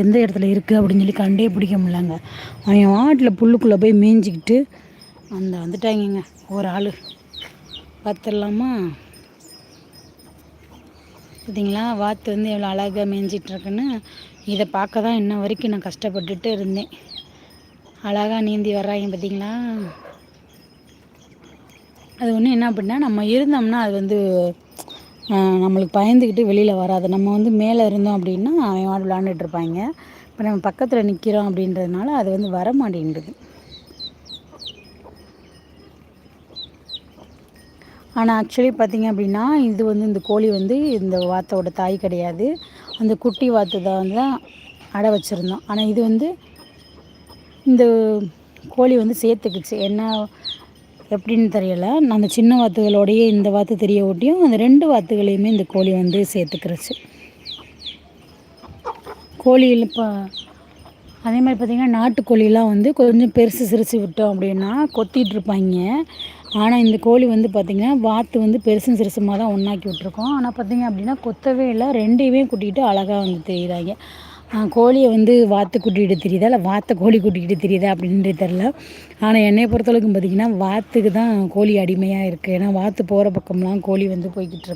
எந்த இடத்துல இருக்குது அப்படின்னு சொல்லி கண்டே பிடிக்க முடியலங்க. அவன் வாட்டில் புல்லுக்குள்ளே போய் மேய்ஞ்சிக்கிட்டு வந்துட்டாங்கங்க ஒரு ஆள். பார்த்துடலாமா? பார்த்தீங்களா வாத்து எவ்வளோ அழகாக மேய்ஞ்சிட்ருக்குன்னு. இதை பார்க்க தான் இன்ன வரைக்கும் நான் கஷ்டப்பட்டுட்டு இருந்தேன். அழகாக நீந்தி வர்றாங்க பார்த்தீங்களா? அது ஒன்று என்ன அப்படின்னா, நம்ம இருந்தோம்னா அது நம்மளுக்கு பயந்துக்கிட்டு வெளியில் வராது. நம்ம மேலே இருந்தோம் அப்படின்னா அவன் வாடு விளாண்டுட்ருப்பாங்க. இப்போ நம்ம பக்கத்தில் நிற்கிறோம் அப்படின்றதுனால அது வர மாட்டேங்குது. ஆனால் ஆக்சுவலி பார்த்திங்க அப்படின்னா இது இந்த கோழி இந்த வாத்தோட தாய் கிடையாது. அந்த குட்டி வாத்து தான் அடை வச்சுருந்தோம். ஆனால் இது இந்த கோழி சேர்த்துக்குச்சு. என்ன எப்படின்னு தெரியலை. அந்த சின்ன வாத்துகளோடையே இந்த வாத்து தெரிய ஓட்டியும் அந்த 2 வாத்துகளையுமே இந்த கோழி சேர்த்துக்கிறச்சு. கோழியில் இப்போ அதே மாதிரி பார்த்திங்கன்னா நாட்டுக்கோழிலாம் கொஞ்சம் பெருசு சிறுசு விட்டோம் அப்படின்னா கொத்திகிட்ருப்பாங்க. ஆனால் இந்த கோழி பார்த்திங்கன்னா வாத்து பெருசும் சிறுசுமாக தான் ஒன்றாக்கி விட்ருக்கோம். ஆனால் பார்த்திங்க அப்படின்னா கொத்தவே இல்லை. 2யுமே கூட்டிகிட்டு அழகாக தெரியுறாங்க. கோழியை வாத்து கூட்டிகிட்டு தெரியுதா இல்லை வாத்தை கோழி கூட்டிகிட்டு தெரியுதா அப்படின்றது தெரில. ஆனால் என்னை பொறுத்தளவுக்கு பார்த்திங்கன்னா வாத்துக்கு தான் கோழி அடிமையாக இருக்குது. ஏன்னா வாத்து போகிற பக்கம்லாம் கோழி போய்கிட்டு இருக்கு.